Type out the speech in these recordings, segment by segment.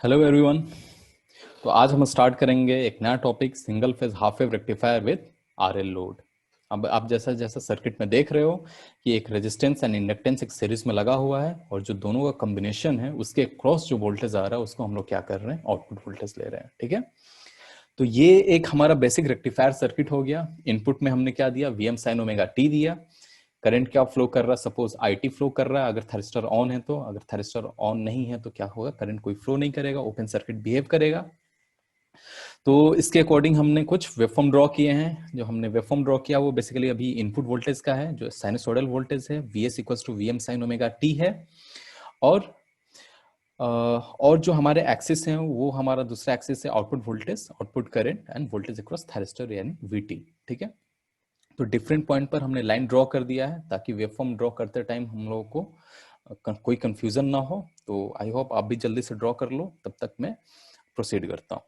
Hello everyone. तो आज हम स्टार्ट करेंगे एक नया topic, single phase half wave rectifier with RL load. अब आप जैसा जैसा सर्किट में देख रहे हो कि एक रेजिस्टेंस एंड इंडक्टेंस एक सीरीज में लगा हुआ है और जो दोनों का कॉम्बिनेशन है उसके क्रॉस जो वोल्टेज आ रहा है उसको हम लोग क्या कर रहे हैं, आउटपुट वोल्टेज ले रहे हैं। ठीक है, तो ये एक हमारा बेसिक रेक्टिफायर सर्किट हो गया। इनपुट में हमने क्या दिया, वीएम साइन ओमेगा टी दिया। करंट क्या फ्लो कर रहा है, सपोज आईटी फ्लो कर रहा है अगर थरिस्टर ऑन है तो, अगर थरिस्टर ऑन नहीं है तो क्या होगा, करंट कोई फ्लो नहीं करेगा, ओपन सर्किट बिहेव करेगा। तो इसके अकॉर्डिंग हमने कुछ वेवफॉर्म ड्रॉ किए हैं। जो हमने वेवफॉर्म ड्रॉ किया वो बेसिकली अभी इनपुट वोल्टेज का है, जो साइनसोइडल वोल्टेज है, V S equals to V M sine omega T है। और और जो हमारे एक्सिस हैं वो हमारा दूसरा एक्सिस है output voltage, output current end voltage across thyristor यानी वीटी। ठीक है, तो डिफरेंट पॉइंट पर हमने लाइन ड्रॉ कर दिया है ताकि वेवफॉर्म ड्रॉ करते टाइम हम लोगों को कोई कंफ्यूजन ना हो। तो आई होप आप भी जल्दी से ड्रॉ कर लो, तब तक मैं प्रोसीड करता हूँ।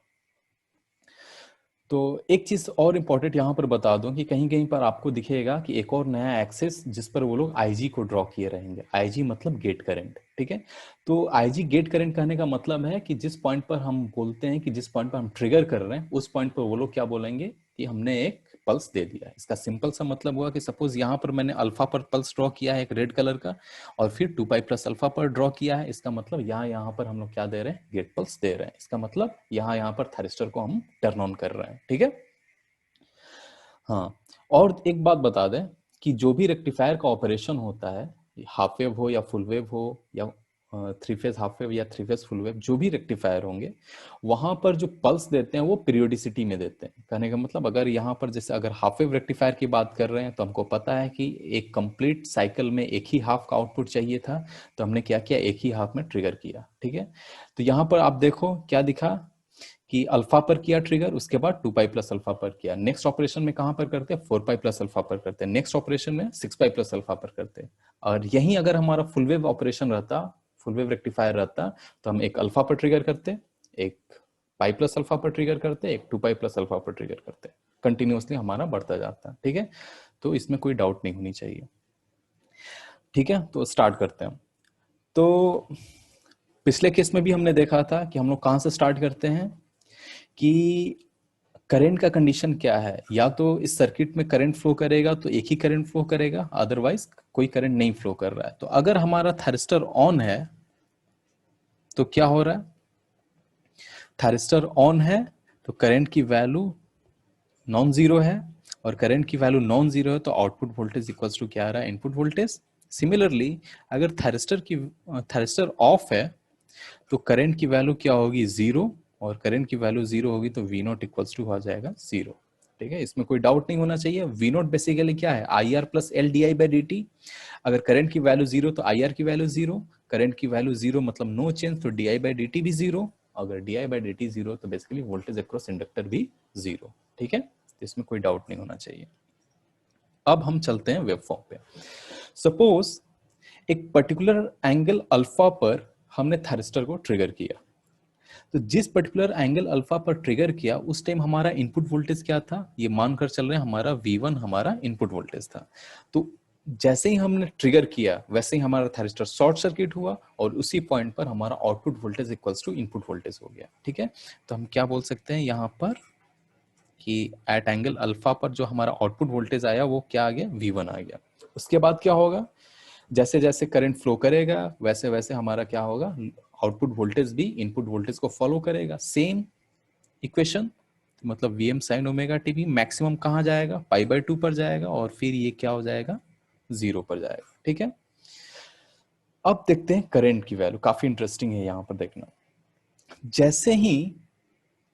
तो एक चीज और इम्पोर्टेंट यहाँ पर बता दूं कि कहीं कहीं पर आपको दिखेगा कि एक और नया एक्सेस जिस पर वो लोग आईजी को ड्रॉ किए रहेंगे। आईजी मतलब गेट करंट। ठीक है, तो आईजी गेट करंट कहने का मतलब है कि जिस पॉइंट पर हम बोलते हैं कि जिस पॉइंट पर हम ट्रिगर कर रहे हैं उस पॉइंट पर वो लोग क्या बोलेंगे कि हमने एक पल्स दे दिया है। इसका सिंपल सा मतलब हुआ कि सपोज यहाँ पर मैंने अल्फा पर पल्स ड्रॉ किया है एक रेड कलर का, और फिर 2 पाई प्लस अल्फा पर ड्रॉ किया है। इसका मतलब यहाँ पर हम लोग क्या दे रहे हैं, गेट पल्स दे रहे हैं। इसका मतलब यहाँ पर थायरिस्टर को हम टर्न ऑन कर रहे हैं। ठीक है, हाँ। और एक बात बता दें कि जो भी रेक्टिफायर का ऑपरेशन होता है, हाफ वेव हो या फुल वेव हो या थ्री फेज हाफ वेव या थ्री फेज फुल वेव, जो भी रेक्टिफायर होंगे वहां पर जो पल्स देते हैं वो पीरियोडिसिटी में देते हैं। कहने का मतलब अगर यहाँ पर जैसे अगर हाफ वेव रेक्टिफायर की बात कर रहे हैं तो हमको पता है कि एक कंप्लीट साइकिल में एक ही हाफ का आउटपुट चाहिए था, तो हमने क्या किया, एक ही हाफ में ट्रिगर किया। ठीक है, तो यहाँ पर आप देखो क्या दिखा कि अल्फा पर किया ट्रिगर, उसके बाद 2 पाई प्लस अल्फा पर किया। नेक्स्ट ऑपरेशन में कहां पर करते हैं, 4 पाई प्लस अल्फा पर करते हैं। नेक्स्ट ऑपरेशन में 6 पाई प्लस अल्फा पर करते हैं। और यही अगर हमारा फुल वेव ऑपरेशन रहता, फुल वेव रेक्टिफायर रहता, तो हम एक अल्फा पर ट्रिगर करते, एक पाई प्लस अल्फा पर ट्रिगर करते, एक 2 पाई प्लस अल्फा पर ट्रिगर करते, कंटिन्यूअसली हमारा बढ़ता जाता। ठीक है, तो इसमें कोई डाउट नहीं होनी चाहिए। ठीक है, तो स्टार्ट करते हैं। तो पिछले केस में भी हमने देखा था कि हम लोग कहां से स्टार्ट करते हैं कि करंट का कंडीशन क्या है, या तो इस सर्किट में करंट फ्लो करेगा तो एक ही करंट फ्लो करेगा, अदरवाइज कोई करंट नहीं फ्लो कर रहा है। तो अगर हमारा थायरिस्टर ऑन है तो क्या हो रहा है, थायरिस्टर ऑन है तो करंट की वैल्यू नॉन जीरो है, और करंट की वैल्यू नॉन जीरो है तो आउटपुट वोल्टेज इक्वल्स टू क्या आ रहा है, इनपुट वोल्टेज। सिमिलरली अगर थायरिस्टर ऑफ है तो करंट की वैल्यू क्या होगी, जीरो, और करंट की वैल्यू जीरो होगी तो वी नॉट इक्वल्स टू आ जाएगा जीरो। ठीक है, इसमें कोई डाउट नहीं होना चाहिए। वी नॉट बेसिकली क्या है, I R plus L D I by D T. अगर करंट की वैल्यू जीरो तो आई आर की वैल्यू जीरो, करंट की वैल्यू जीरो मतलब नो चेंज, तो D I by D T भी जीरो। अगर D I by D T zero तो बेसिकली वोल्टेज अक्रॉस इंडक्टर भी जीरो। ठीक है, इसमें कोई डाउट नहीं होना चाहिए। अब हम चलते हैं वेवफॉर्म पे। सपोज एक पर्टिकुलर एंगल अल्फा पर हमने थायरिस्टर को ट्रिगर किया, तो जिस पर्टिकुलर एंगल अल्फा पर ट्रिगर किया उस टाइम हमारा इनपुट वोल्टेज क्या था, ये मानकर चल रहे हैं हमारा V1 हमारा इनपुट वोल्टेज था। तो जैसे ही हमने ट्रिगर किया वैसे ही हमारा थायरिस्टर शॉर्ट सर्किट हुआ और उसी पॉइंट पर हमारा output voltage equals to input voltage हो गया। ठीक है, तो हम क्या बोल सकते हैं यहाँ पर कि एट एंगल अल्फा पर जो हमारा आउटपुट वोल्टेज आया वो क्या आ गया, V1 आ गया। उसके बाद क्या होगा, जैसे जैसे करंट फ्लो करेगा वैसे वैसे हमारा क्या होगा, आउटपुट वोल्टेज भी इनपुट वोल्टेज को फॉलो करेगा। सेम इक्वेशन, मतलब V M sine omega T भी मैक्सिमम कहाँ जाएगा, पाई बाई 2 पर जाएगा, और फिर ये क्या हो जाएगा, जीरो पर जाएगा। ठीक है, अब देखते हैं करंट की वैल्यू, काफी इंटरेस्टिंग है यहाँ पर देखना। जैसे ही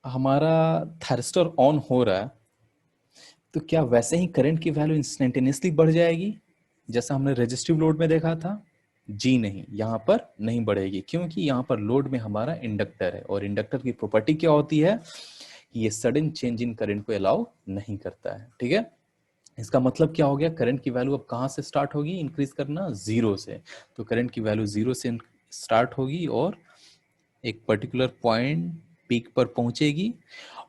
हमारा थायरिस्टर ऑन हो रहा है तो क्या वैसे ही करंट की वैल्यू इंस्टेंटेनियसली बढ़ जाएगी जैसा हमने रेजिस्टिव लोड में देखा था? जी नहीं, यहाँ पर नहीं बढ़ेगी, क्योंकि यहाँ पर लोड में हमारा इंडक्टर है, और इंडक्टर की प्रॉपर्टी क्या होती है कि ये सडन चेंज इन करंट को अलाउ नहीं करता है। ठीक है, इसका मतलब क्या हो गया, करंट की वैल्यू अब कहाँ से स्टार्ट होगी इंक्रीज करना, जीरो से। तो करंट की वैल्यू जीरो से स्टार्ट होगी और एक पर्टिकुलर पॉइंट पीक पर पहुंचेगी,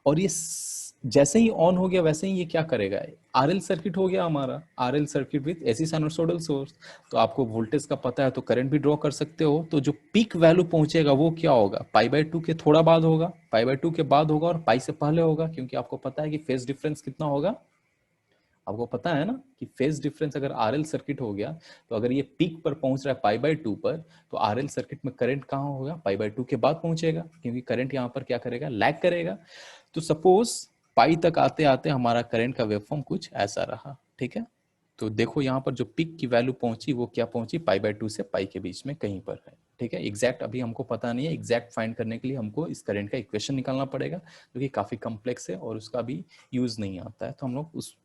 और ये जैसे ही ऑन हो गया वैसे ही ये क्या करेगा, आरएल सर्किट हो गया हमारा, RL circuit with AC sinusoidal source. तो आपको वोल्टेज का पता है तो करंट भी ड्रॉ कर सकते हो। तो जो पीक वैल्यू पहुंचेगा वो क्या होगा, पाई/2 के थोड़ा बाद होगा, पाई/2 के बाद होगा और पाई से पहले होगा, क्योंकि आपको पता है कि फेज डिफरेंस कितना होगा। आपको पता है ना कि फेज डिफरेंस अगर आरएल सर्किट हो गया तो अगर ये पीक पर पहुंच रहा है पाई/2 पर, तो आरएल सर्किट में करंट कहाँ होगा, पाई/2 के बाद पहुंचेगा, क्योंकि करंट यहाँ पर क्या करेगा, लैग करेगा। तो सपोज पाई तक आते आते हमारा करंट का वेवफॉर्म कुछ ऐसा रहा, ठीक है। तो देखो यहाँ पर जो पीक की वैल्यू पहुंची वो क्या पहुंची, पाई/2 से पाई के बीच में कहीं पर है, ठीक है। एग्जैक्ट अभी हमको पता नहीं है, एग्जैक्ट फाइंड करने के लिए हमको इस करंट का इक्वेशन निकालना पड़ेगा, जो कि काफी कॉम्प्लेक्स है और उसका भी यूज नहीं आता है, तो हम लोग उस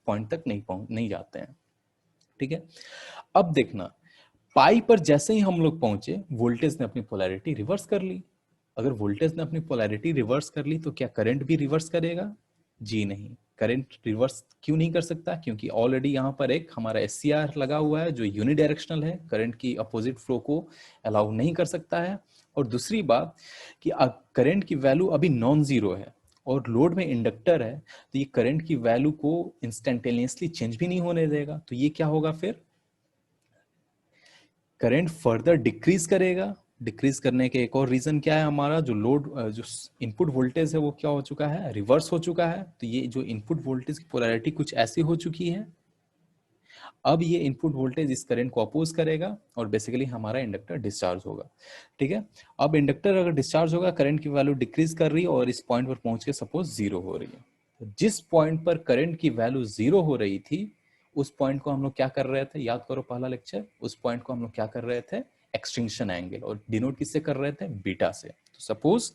पॉइंट तक नहीं जाते हैं, ठीक है। अब देखना, पाई पर जैसे ही हम लोग पहुंचे वोल्टेज ने अपनी पोलैरिटी रिवर्स कर ली। अगर वोल्टेज ने अपनी पोलैरिटी रिवर्स कर ली तो क्या करंट भी रिवर्स करेगा, जी नहीं। करंट रिवर्स क्यों नहीं कर सकता, क्योंकि ऑलरेडी यहां पर एक हमारा एससीआर लगा हुआ है जो यूनिडायरेक्शनल है, करंट की अपोजिट फ्लो को अलाउ नहीं कर सकता है। और दूसरी बात कि करंट की वैल्यू अभी नॉन जीरो है और लोड में इंडक्टर है, तो ये करंट की वैल्यू को इंस्टेंटेनियसली चेंज भी नहीं होने देगा। तो ये क्या होगा, फिर करंट फर्दर डिक्रीज करेगा। डिक्रीज करने के एक और रीजन क्या है, हमारा जो लोड जो इनपुट वोल्टेज है वो क्या हो चुका है, रिवर्स हो चुका है। तो ये जो इनपुट वोल्टेज की पोलैरिटी कुछ ऐसी हो चुकी है, अब ये इनपुट वोल्टेज इस करंट को अपोज करेगा और बेसिकली हमारा इंडक्टर डिस्चार्ज होगा, ठीक है। अब इंडक्टर अगर डिस्चार्ज होगा, करंट की वैल्यू डिक्रीज कर रही है और इस पॉइंट पर पहुंच के सपोज जीरो हो रही है। तो जिस पॉइंट पर करंट की वैल्यू जीरो हो रही थी उस पॉइंट को हम लोग क्या कर रहे थे, याद करो पहला लेक्चर, उस पॉइंट को हम लोग क्या कर रहे थे, एक्सटिंक्शन एंगल, और डिनोट किससे कर रहे थे, बीटा से। तो सपोज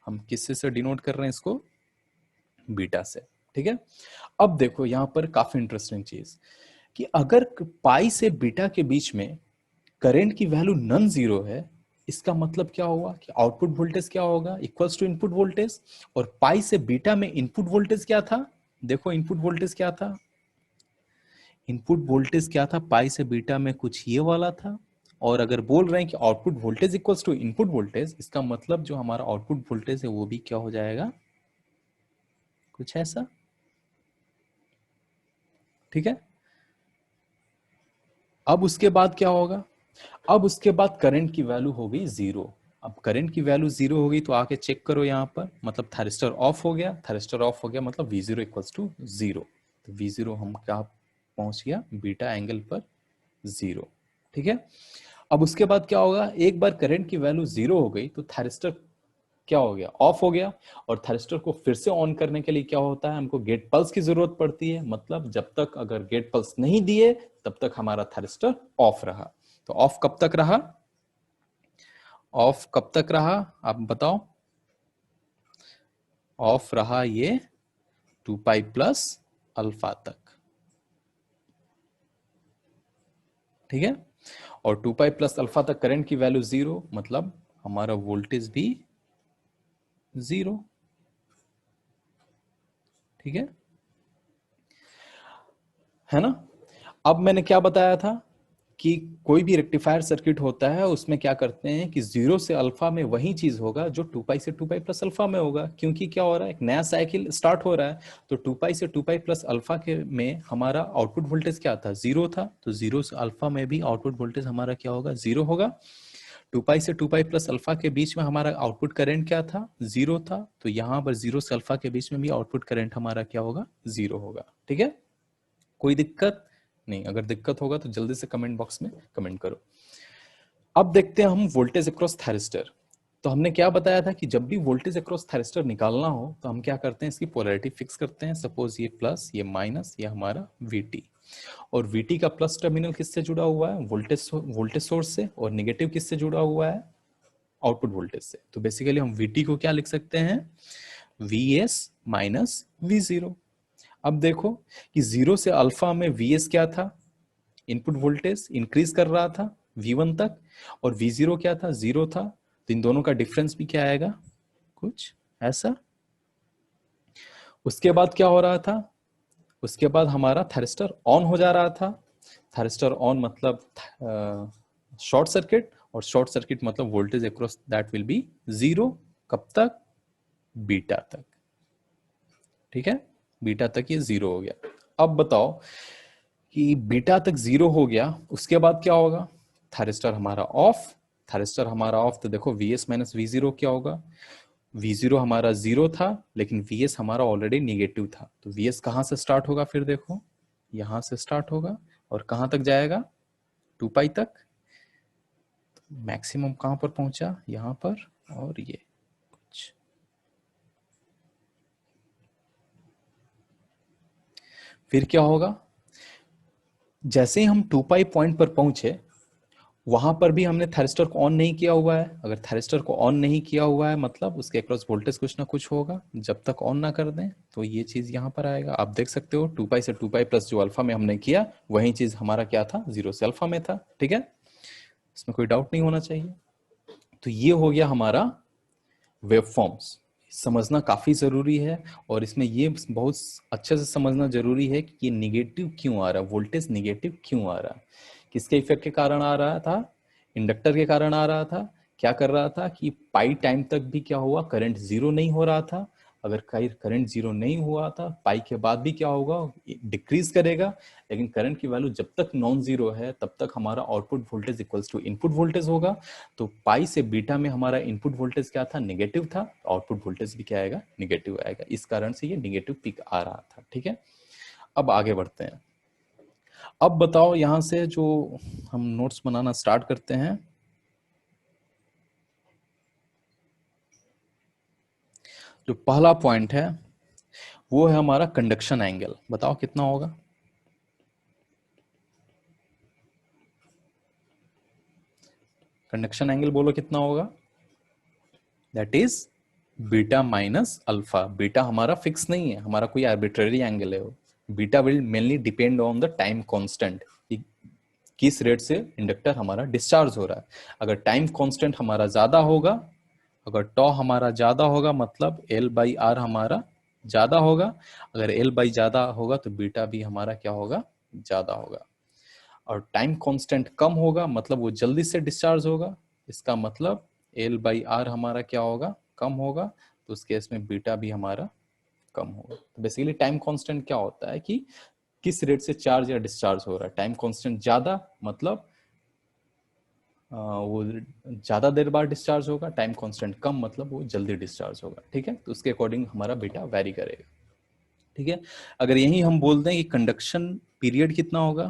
हम किससे से डिनोट कर रहे हैं इसको, बीटा से, ठीक है। अब देखो यहां पर काफी इंटरेस्टिंग चीज कि अगर पाई से बीटा के बीच में करंट की वैल्यू नॉन जीरो है, इसका मतलब क्या होगा कि आउटपुट वोल्टेज क्या होगा, इक्वल्स टू इनपुट वोल्टेज। और पाई से बीटा में इनपुट वोल्टेज क्या था, देखो इनपुट वोल्टेज क्या था, इनपुट वोल्टेज क्या था पाई से बीटा में, कुछ ये वाला था। और अगर बोल रहे हैं कि output voltage equals to input voltage, इसका मतलब जो हमारा आउटपुट वोल्टेज है वो भी क्या हो जाएगा, कुछ ऐसा, ठीक है। अब उसके बाद क्या होगा, अब उसके बाद करंट की वैल्यू हो गई जीरो। अब करंट की वैल्यू जीरो हो गई तो आके चेक करो यहाँ पर, मतलब थारिस्टर ऑफ हो गया, थारिस्टर ऑफ हो गया मतलब V zero equals to zero. तो वी जीरो हम क्या पहुंच गया, बीटा एंगल पर जीरो, ठीक है। अब उसके बाद क्या होगा, एक बार करंट की वैल्यू जीरो हो गई तो थारिस्टर क्या हो गया, ऑफ हो गया। और थारिस्टर को फिर से ऑन करने के लिए क्या होता है, हमको गेट पल्स की जरूरत पड़ती है। मतलब जब तक अगर गेट पल्स नहीं दिए तब तक हमारा थारिस्टर ऑफ रहा। तो ऑफ कब तक रहा, ऑफ कब तक रहा आप बताओ, ऑफ रहा ये 2 पाई प्लस अल्फा तक, ठीक है। और 2 पाई प्लस अल्फा तक करंट की वैल्यू जीरो, मतलब हमारा वोल्टेज भी जीरो, ठीक है ना। अब मैंने क्या बताया था कि कोई भी रेक्टिफायर सर्किट होता है उसमें क्या करते हैं कि जीरो से अल्फा में वही चीज होगा जो 2 पाई से 2 पाई प्लस अल्फा में होगा, क्योंकि क्या हो रहा है, एक नया साइकिल स्टार्ट हो रहा है। तो 2 पाई से 2 पाई प्लस अल्फा के में हमारा आउटपुट वोल्टेज क्या था, जीरो था। तो जीरो से अल्फा में भी आउटपुट वोल्टेज हमारा क्या होगा, जीरो होगा। 2 पाई से 2 पाई प्लस अल्फा के बीच में हमारा आउटपुट करंट क्या था, जीरो था। तो यहाँ पर जीरो से अल्फा के बीच में भी आउटपुट करंट हमारा क्या होगा, जीरो होगा, ठीक है। कोई दिक्कत नहीं, अगर दिक्कत होगा तो जल्दी से कमेंट बॉक्स में कमेंट करो। अब देखते हैं हम वोल्टेज अक्रॉस थायरिस्टर। तो हमने क्या बताया था कि जब भी वोल्टेज अक्रॉस थायरिस्टर निकालना हो तो हम क्या करते हैं, इसकी पोलैरिटी फिक्स करते हैं। सपोज ये प्लस, ये माइनस, ये हमारा वीटी। और वीटी का प्लस टर्मिनल किससे जुड़ा हुआ है, वोल्टेज सोर्स से, और निगेटिव किससे जुड़ा हुआ है, आउटपुट वोल्टेज से। तो बेसिकली हम वीटी को क्या लिख सकते हैं, V S minus we zero. अब देखो कि जीरो से अल्फा में वी एस क्या था, इनपुट वोल्टेज इंक्रीज कर रहा था V1 तक, और V0 क्या था, जीरो था। तो इन दोनों का डिफरेंस भी क्या आएगा, कुछ ऐसा। उसके बाद क्या हो रहा था, उसके बाद हमारा थारिस्टर ऑन हो जा रहा था। थारिस्टर ऑन मतलब शॉर्ट सर्किट, और शॉर्ट सर्किट मतलब voltage across that will be zero. कब तक, बीटा तक, ठीक है, बीटा तक ये 0 हो गया। अब बताओ कि बीटा तक 0 हो गया, उसके बाद क्या होगा? थायरिस्टर हमारा ऑफ, थायरिस्टर हमारा ऑफ, तो देखो Vs माइनस V0 क्या होगा? V0 हमारा 0 था, लेकिन Vs हमारा ऑलरेडी निगेटिव था, तो Vs कहाँ से स्टार्ट होगा? फिर देखो यहां से स्टार्ट होगा और कहां तक जाएगा? 2 पाई तक। मैक्सिमम कहां पर पहुंचा? यहां पर, और ये कुछ। फिर क्या होगा? जैसे ही हम 2 पाई पॉइंट पर पहुंचे, वहां पर भी हमने थायरिस्टर को ऑन नहीं किया हुआ है। अगर थायरिस्टर को ऑन नहीं किया हुआ है मतलब उसके अक्रॉस वोल्टेज कुछ ना कुछ होगा। जब तक ऑन ना कर दें तो ये चीज यहाँ पर आएगा। आप देख सकते हो 2 पाई से 2 पाई प्लस जो अल्फा में हमने किया वही चीज हमारा क्या था? 0 से अल्फा में था। ठीक है, इसमें कोई डाउट नहीं होना चाहिए। तो ये हो गया हमारा वेवफॉर्म्स। समझना काफी जरूरी है, और इसमें ये बहुत अच्छे से समझना जरूरी है कि ये निगेटिव क्यों आ रहा है, वोल्टेज निगेटिव क्यों आ रहा है, किसके इफेक्ट के कारण आ रहा था? इंडक्टर के कारण आ रहा था। क्या कर रहा था कि पाई टाइम तक भी क्या हुआ? करंट 0 नहीं हो रहा था। अगर करंट 0 नहीं हुआ था, पाई के बाद भी क्या होगा? डिक्रीज करेगा। लेकिन करंट की वैल्यू जब तक नॉन जीरो है तब तक हमारा output voltage equals to input voltage होगा। तो पाई से बीटा में हमारा इनपुट वोल्टेज क्या था? नेगेटिव था। आउटपुट वोल्टेज भी क्या आएगा? नेगेटिव आएगा। इस कारण से ये नेगेटिव पीक आ रहा था। ठीक है, अब आगे बढ़ते हैं। अब बताओ, यहां से जो हम नोट्स बनाना स्टार्ट करते हैं, जो पहला पॉइंट है वो है हमारा कंडक्शन एंगल। बताओ कितना होगा? कंडक्शन एंगल बोलो कितना होगा? That is beta minus alpha. Beta हमारा फिक्स नहीं है, हमारा कोई आर्बिट्ररी एंगल है वो। Beta will mainly depend on the time constant, किस रेट से इंडक्टर हमारा डिस्चार्ज हो रहा है। अगर टाइम कांस्टेंट हमारा ज्यादा होगा, अगर टॉ हमारा ज्यादा होगा मतलब एल बाई आर हमारा ज्यादा होगा। अगर एल बाई ज्यादा होगा तो बीटा भी हमारा क्या होगा? ज्यादा होगा। और टाइम कांस्टेंट कम होगा मतलब वो जल्दी से डिस्चार्ज होगा। इसका मतलब एल बाई आर हमारा क्या होगा? कम होगा। तो उस केस में बीटा भी हमारा कम होगा। तो बेसिकली टाइम कांस्टेंट क्या होता है कि किस रेट से चार्ज या डिस्चार्ज हो रहा है। टाइम कांस्टेंट ज्यादा मतलब वो ज्यादा देर बाद डिस्चार्ज होगा। टाइम कांस्टेंट कम मतलब वो जल्दी डिस्चार्ज होगा। ठीक है, तो उसके अकॉर्डिंग हमारा बीटा वैरी करेगा। ठीक है, अगर यही हम बोल दें कि कंडक्शन पीरियड कितना होगा,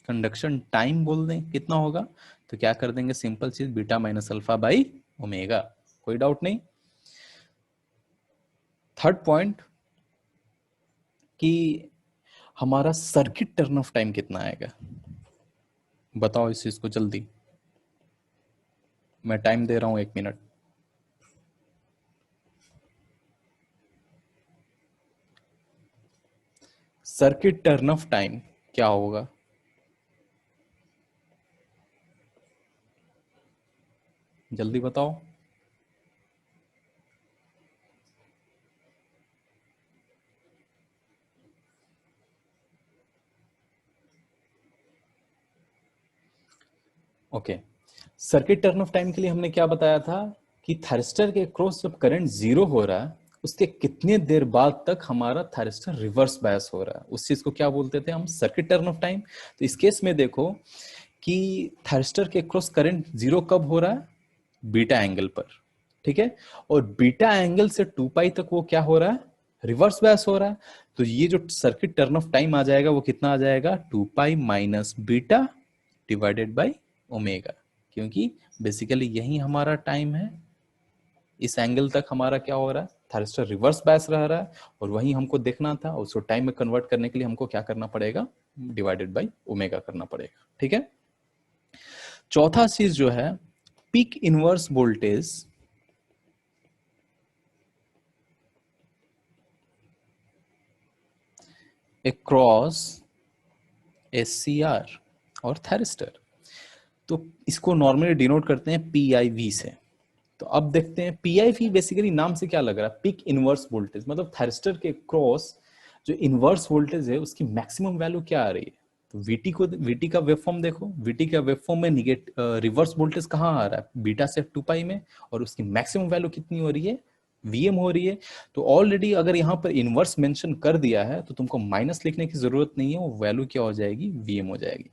कंडक्शन टाइम बोल दें कितना होगा, तो क्या कर देंगे? सिंपल चीज, beta minus alpha by omega. कोई डाउट नहीं। थर्ड पॉइंट कि हमारा सर्किट टर्न ऑफ टाइम कितना आएगा। बताओ इस चीज को जल्दी, मैं टाइम दे रहा हूं 1 minute. Circuit turn off time क्या होगा? जल्दी बताओ। Okay, circuit turn off time के लिए हमने क्या बताया था कि थायरिस्टर के क्रॉस जब करंट 0 हो रहा है उसके कितने देर बाद तक हमारा थायरिस्टर रिवर्स बायस हो रहा है, उस चीज को क्या बोलते थे हम? Circuit turn off time. तो इस केस में देखो कि थायरिस्टर के क्रॉस करंट 0 कब हो रहा है? बीटा एंगल पर। ठीक है, और बीटा एंगल से 2 पाई तक वो क्या हो रहा है? रिवर्स बायस हो रहा है। तो ये जो सर्किट टर्न ऑफ टाइम आ जाएगा वो कितना आ जाएगा? 2 pi minus beta divided by omega, क्योंकि बेसिकली यही हमारा टाइम है। इस एंगल तक हमारा क्या हो रहा है? थायरिस्टर रिवर्स बायस रह रहा है, और वही हमको देखना था। उसको टाइम में कन्वर्ट करने के लिए हमको क्या करना पड़ेगा? डिवाइडेड बाई ओमेगा करना पड़ेगा। ठीक है, चौथा चीज जो है, peak inverse voltage across SCR और थायरिस्टर। तो इसको नॉर्मली डिनोट करते हैं पीआईवी से। तो अब देखते हैं पीआईवी बेसिकली नाम से क्या लग रहा है? पीक इनवर्स वोल्टेज, मतलब थायरिस्टर के क्रॉस जो इनवर्स वोल्टेज है उसकी मैक्सिमम वैल्यू क्या आ रही है? तो वीटी का वेवफॉर्म देखो, वीटी का वेवफॉर्म में रिवर्स वोल्टेज कहाँ आ रहा है? बीटा से 2 पाई में, और उसकी मैक्सिमम वैल्यू कितनी हो रही है? वीएम हो रही है, तो ऑलरेडी अगर यहाँ पर इनवर्स मेंशन कर दिया है तो तुमको माइनस लिखने की जरूरत नहीं है, वो वैल्यू क्या हो जाएगी, वीएम हो जाएगी।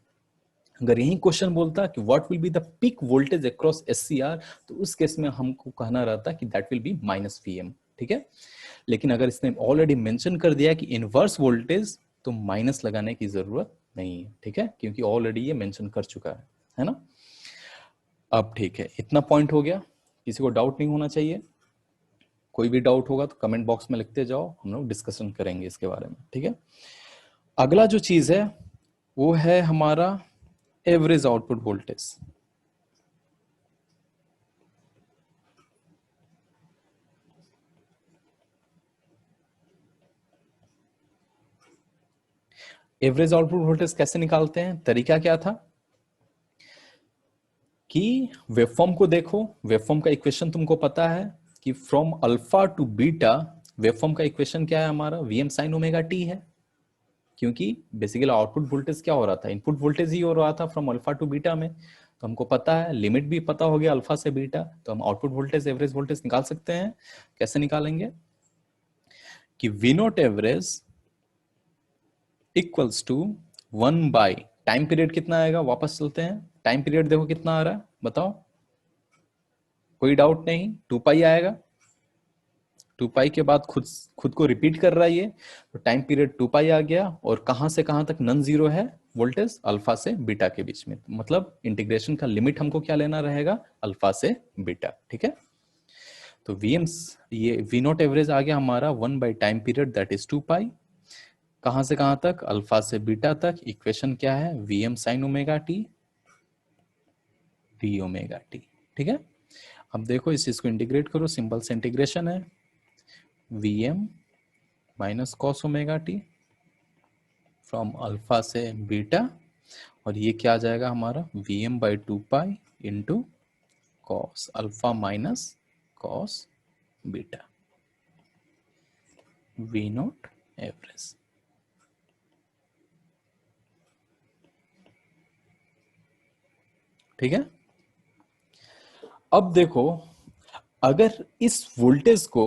अगर यही क्वेश्चन बोलता कि what will be the peak voltage across SCR, तो उस केस में हमको कहना रहता कि that will be minus VM, ठीक है। लेकिन अगर इसने ऑलरेडी मेंशन कर दिया कि इनवर्स वोल्टेज, तो माइनस लगाने की जरूरत नहीं है, ठीक है, क्योंकि ऑलरेडी ये मेंशन कर चुका है ना। अब ठीक है, इतना पॉइंट हो गया, किसी को डाउट नहीं होना चाहिए। कोई भी डाउट होगा तो कमेंट बॉक्स में लिखते जाओ, हम लोग डिस्कशन करेंगे इसके बारे में, ठीक है। अगला जो चीज है वो है हमारा average output voltage. Average output voltage कैसे निकालते हैं, तरीका क्या था कि वेवफॉर्म को देखो, वेवफॉर्म का इक्वेशन तुमको पता है कि from alpha two beta, waveform का इक्वेशन क्या है हमारा, वीएम साइन ओमेगा टी है, क्योंकि बेसिकली आउटपुट वोल्टेज क्या हो रहा था, इनपुट वोल्टेज ही हो रहा था फ्रॉम अल्फा टू बीटा में, तो हमको पता है, लिमिट भी पता हो गया अल्फा से बीटा, तो हम आउटपुट वोल्टेज एवरेज वोल्टेज निकाल सकते हैं। कैसे निकालेंगे कि V naught average equals to 1 by time period कितना आएगा, वापस चलते हैं, टाइम पीरियड देखो कितना आ रहा है, बताओ, कोई डाउट नहीं, 2 पाई आएगा, 2 पाई के बाद खुद खुद को रिपीट कर रहा है ये, तो टाइम पीरियड 2 पाई आ गया, और कहां से कहां तक नॉन जीरो है वोल्टेज, अल्फा से बीटा के बीच में, मतलब इंटीग्रेशन का लिमिट हमको क्या लेना रहेगा, अल्फा से बीटा, ठीक है। तो वीएम्स, ये वी नॉट एवरेज आ गया हमारा 1 by time period that is 2 पाई, कहां से कहां तक, अल्फा से बीटा तक, इक्वेशन क्या है, VM sign omega T V omega T, ठीक है। अब देखो इस चीज को इंटीग्रेट करो, सिंपल से इंटीग्रेशन है, VM minus cos omega T from alpha से बीटा, और ये क्या आ जाएगा हमारा, VM by 2 pi into cos alpha minus cos beta, V naught average. ठीक है। अब देखो, अगर इस वोल्टेज को,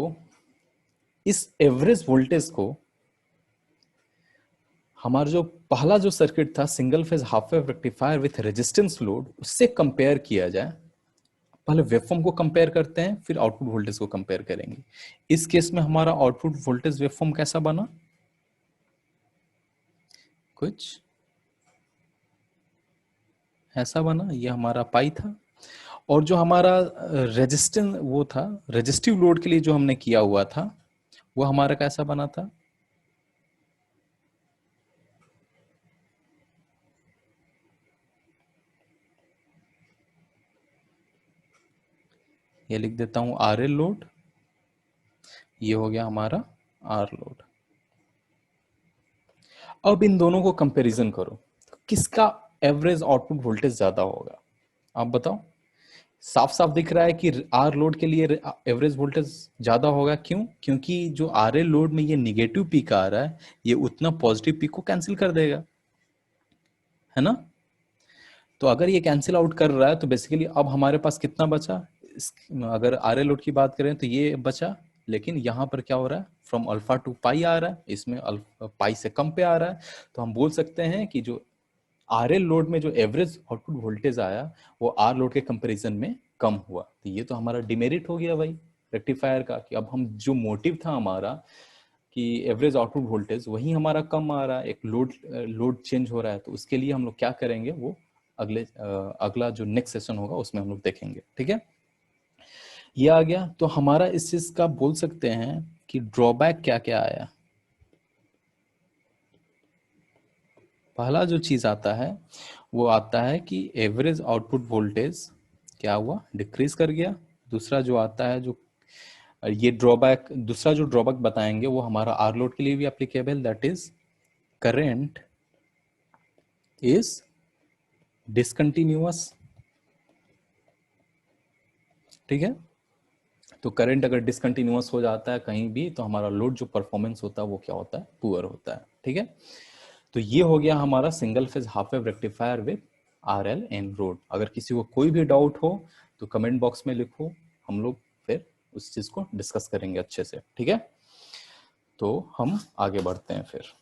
इस एवरेज वोल्टेज को हमारा जो पहला जो सर्किट था single phase half wave rectifier with resistance load, उससे कंपेयर किया जाए, पहले वेवफॉर्म को कंपेयर करते हैं, फिर आउटपुट वोल्टेज को कंपेयर करेंगे। इस केस में हमारा आउटपुट वोल्टेज वेवफॉर्म कैसा बना, कुछ ऐसा बना, ये हमारा पाई था, और जो हमारा रेजिस्टेंस वो था, रेजिस्टिव लोड के लिए जो हमने किया हुआ था, वो हमारा कैसा बना था, ये लिख देता हूं आर एल लोड, ये हो गया हमारा आर लोड। अब इन दोनों को कंपैरिजन करो, किसका एवरेज आउटपुट वोल्टेज ज्यादा होगा, आप बताओ। साफ साफ दिख रहा है कि आर लोड के लिए एवरेज वोल्टेज ज्यादा होगा, क्यों, क्योंकि जो आर एल लोड में ये निगेटिव पीक आ रहा है, ये उतना पॉजिटिव पीक को कैंसिल कर देगा, है ना। तो अगर ये कैंसिल आउट कर रहा है तो बेसिकली अब हमारे पास कितना बचा, अगर आर एल लोड की बात करें तो ये बचा, लेकिन यहाँ पर क्या हो रहा है, फ्रॉम अल्फा टू पाई आ रहा है, इसमें पाई से कम पे आ रहा है, तो हम बोल सकते हैं कि जो आर एल लोड में जो एवरेज आउटपुट वोल्टेज आया वो आर लोड के कंपैरिजन में कम हुआ, तो ये तो हमारा डिमेरिट हो गया भाई रेक्टिफायर का, कि अब हम जो मोटिव था हमारा कि एवरेज आउटपुट वोल्टेज वही हमारा कम आ रहा है, एक लोड चेंज हो रहा है, तो उसके लिए हम लोग क्या करेंगे, वो अगला जो नेक्स्ट सेशन होगा उसमें हम लोग देखेंगे, ठीक है। ये आ गया, तो हमारा इस चीज का बोल सकते हैं कि ड्रॉबैक क्या क्या आया। पहला जो चीज आता है वो आता है कि एवरेज आउटपुट वोल्टेज क्या हुआ, डिक्रीज कर गया। दूसरा जो आता है, जो ये ड्रॉबैक, दूसरा जो ड्रॉबैक बताएंगे वो हमारा आर लोड के लिए भी applicable, that is current is discontinuous, ठीक है। तो करंट अगर डिसकंटिन्यूअस हो जाता है कहीं भी, तो हमारा लोड जो परफॉर्मेंस होता है वो क्या होता है, पुअर होता है, ठीक है। तो ये हो गया हमारा single phase half wave rectifier with R L and load. अगर किसी को कोई भी डाउट हो तो कमेंट बॉक्स में लिखो, हम लोग फिर उस चीज को डिस्कस करेंगे अच्छे से, ठीक है। तो हम आगे बढ़ते हैं फिर।